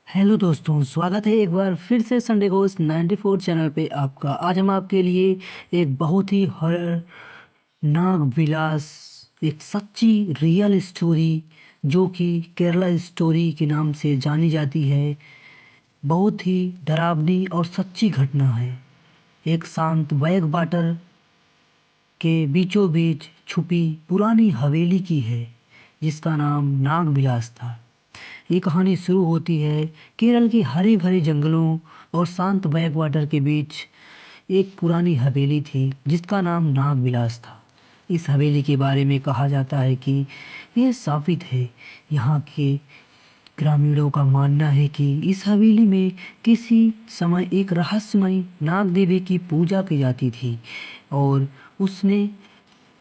Hello दोस्तों, स्वागत है एक बार फिर से संडे घोस्ट 94 चैनल पे आपका। आज हम आपके लिए एक बहुत ही हॉरर नाग विलास, एक सच्ची रियल स्टोरी जो कि केरला स्टोरी के नाम से जानी जाती है। बहुत ही डरावनी और सच्ची घटना है। एक शांत बैग वाटर के बीचों बीच छुपी पुरानी हवेली की है जिसका नाम नाग विलास था। ये कहानी शुरू होती है केरल के हरे भरे जंगलों और शांत बैकवाटर के बीच। एक पुरानी हवेली थी जिसका नाम नागविलास था। इस हवेली के बारे में कहा जाता है कि यह शापित है। यहाँ के ग्रामीणों का मानना है कि इस हवेली में किसी समय एक रहस्यमयी नाग देवी की पूजा की जाती थी और उसने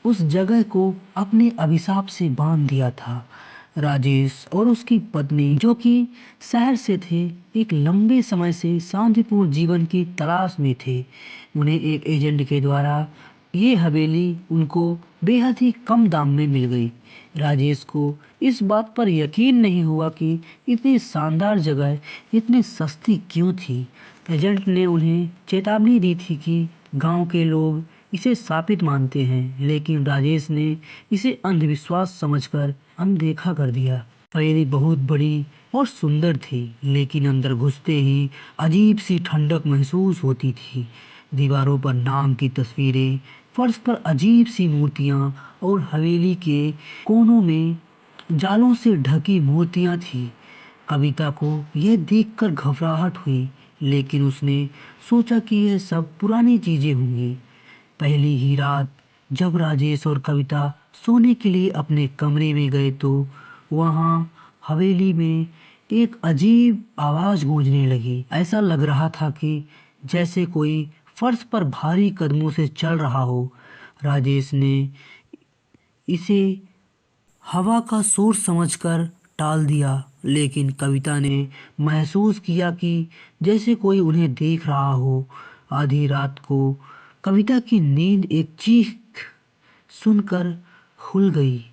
उस जगह को अपने अभिशाप से बांध दिया था। राजेश और उसकी पत्नी जो कि शहर से थे, एक लंबे समय से शांतिपूर्ण जीवन की तलाश में थे। उन्हें एक एजेंट के द्वारा ये हवेली उनको बेहद ही कम दाम में मिल गई। राजेश को इस बात पर यकीन नहीं हुआ कि इतनी शानदार जगह इतनी सस्ती क्यों थी। एजेंट ने उन्हें चेतावनी दी थी कि गांव के लोग इसे शापित मानते हैं, लेकिन राजेश ने इसे अंधविश्वास समझकर अनदेखा कर दिया। हवेली बहुत बड़ी और सुंदर थी, लेकिन अंदर घुसते ही अजीब सी ठंडक महसूस होती थी। दीवारों पर नाग की तस्वीरें, फर्श पर अजीब सी मूर्तियां और हवेली के कोनों में जालों से ढकी मूर्तियां थी। कविता को यह देखकर घबराहट हुई, लेकिन उसने सोचा कि यह सब पुरानी चीजें होंगी। पहली ही रात जब राजेश और कविता सोने के लिए अपने कमरे में गए तो वहां हवेली में एक अजीब आवाज गूंजने लगी। ऐसा लग रहा था कि जैसे कोई फर्श पर भारी कदमों से चल रहा हो। राजेश ने इसे हवा का शोर समझकर टाल दिया, लेकिन कविता ने महसूस किया कि जैसे कोई उन्हें देख रहा हो। आधी रात को कविता की नींद एक चीख सुनकर खुल गई।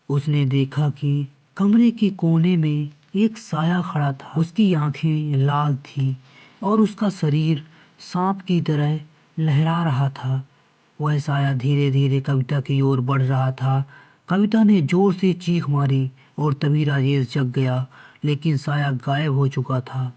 उसने देखा कि कमरे के कोने में एक साया खड़ा था। उसकी आंखें लाल थीं और उसका शरीर सांप की तरह लहरा रहा था। वह साया धीरे धीरे कविता की ओर बढ़ रहा था। कविता ने जोर से चीख मारी और तभी राजेश जग गया, लेकिन साया गायब हो चुका था।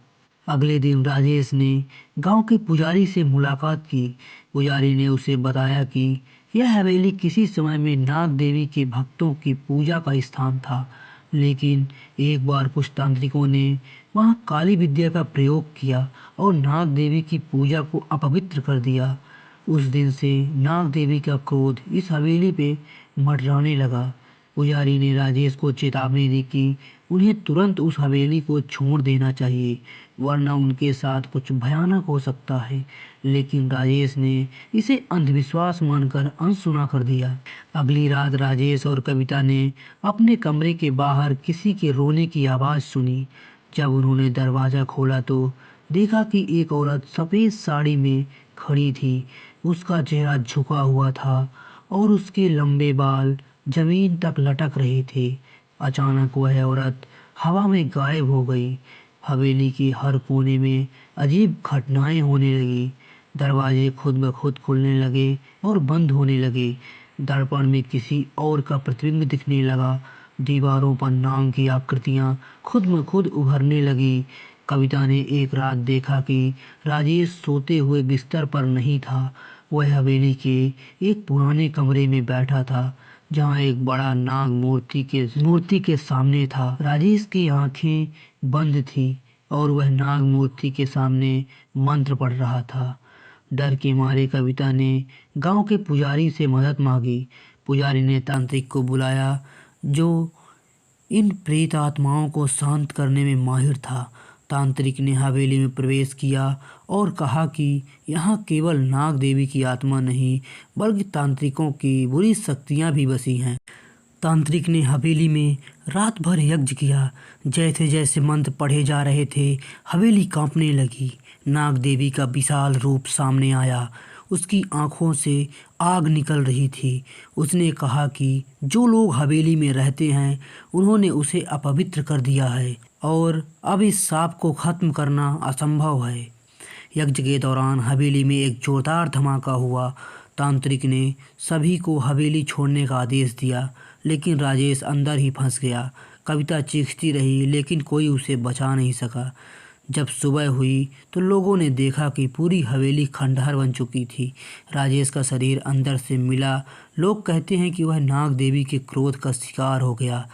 अगले दिन राजेश ने गांव के पुजारी से मुलाकात की। पुजारी ने उसे बताया कि यह हवेली किसी समय में नाग देवी के भक्तों की पूजा का स्थान था, लेकिन एक बार कुछ तांत्रिकों ने वहां काली विद्या का प्रयोग किया और नाग देवी की पूजा को अपवित्र कर दिया। उस दिन से नाग देवी का क्रोध इस हवेली पे मंडराने लगा। पुजारी ने राजेश को चेतावनी दी कि उन्हें तुरंत उस हवेली को छोड़ देना चाहिए, वरना उनके साथ कुछ भयानक हो सकता है। लेकिन राजेश ने इसे अंधविश्वास मानकर अनसुना कर दिया। अगली रात राजेश और कविता ने अपने कमरे के बाहर किसी के रोने की आवाज़ सुनी। जब उन्होंने दरवाज़ा खोला तो देखा कि एक औरत सफ़ेद साड़ी में खड़ी थी। उसका चेहरा झुका हुआ था और उसके लंबे बाल जमीन तक लटक रहे थे। अचानक वह औरत हवा में गायब हो गई। हवेली के हर कोने में अजीब घटनाएं होने लगी। दरवाजे खुद ब खुद खुलने लगे और बंद होने लगे। दर्पण में किसी और का प्रतिबिंब दिखने लगा। दीवारों पर नाग की आकृतियां खुद ब खुद उभरने लगी। कविता ने एक रात देखा कि राजेश सोते हुए बिस्तर पर नहीं था। वह हवेली के एक पुराने कमरे में बैठा था, जहाँ एक बड़ा नाग मूर्ति के सामने था। राजेश की आंखें बंद थी और वह नाग मूर्ति के सामने मंत्र पढ़ रहा था। डर के मारे कविता ने गांव के पुजारी से मदद मांगी। पुजारी ने तांत्रिक को बुलाया जो इन प्रेत आत्माओं को शांत करने में माहिर था। तांत्रिक ने हवेली में प्रवेश किया और कहा कि यहाँ केवल नाग देवी की आत्मा नहीं, बल्कि तांत्रिकों की बुरी शक्तियाँ भी बसी हैं। तांत्रिक ने हवेली में रात भर यज्ञ किया। जैसे जैसे मंत्र पढ़े जा रहे थे, हवेली कांपने लगी। नाग देवी का विशाल रूप सामने आया। उसकी आंखों से आग निकल रही थी। उसने कहा कि जो लोग हवेली में रहते हैं उन्होंने उसे अपवित्र कर दिया है और अब इस सांप को खत्म करना असंभव है। यज्ञ के दौरान हवेली में एक जोरदार धमाका हुआ। तांत्रिक ने सभी को हवेली छोड़ने का आदेश दिया, लेकिन राजेश अंदर ही फंस गया। कविता चीखती रही, लेकिन कोई उसे बचा नहीं सका। जब सुबह हुई तो लोगों ने देखा कि पूरी हवेली खंडहर बन चुकी थी। राजेश का शरीर अंदर से मिला। लोग कहते हैं कि वह नाग देवी के क्रोध का शिकार हो गया।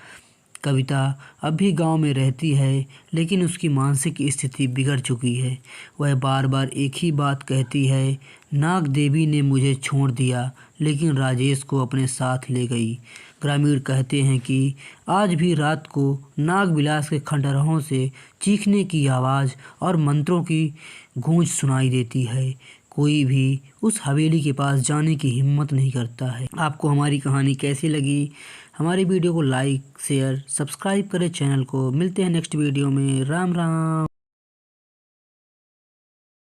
कविता अब भी गांव में रहती है, लेकिन उसकी मानसिक स्थिति बिगड़ चुकी है। वह बार बार एक ही बात कहती है, नाग देवी ने मुझे छोड़ दिया, लेकिन राजेश को अपने साथ ले गई। ग्रामीण कहते हैं कि आज भी रात को नागविलास के खंडहरों से चीखने की आवाज़ और मंत्रों की गूंज सुनाई देती है। कोई भी उस हवेली के पास जाने की हिम्मत नहीं करता है। आपको हमारी कहानी कैसी लगी? हमारी वीडियो को लाइक, शेयर, सब्सक्राइब करें चैनल को। मिलते हैं नेक्स्ट वीडियो में। राम राम।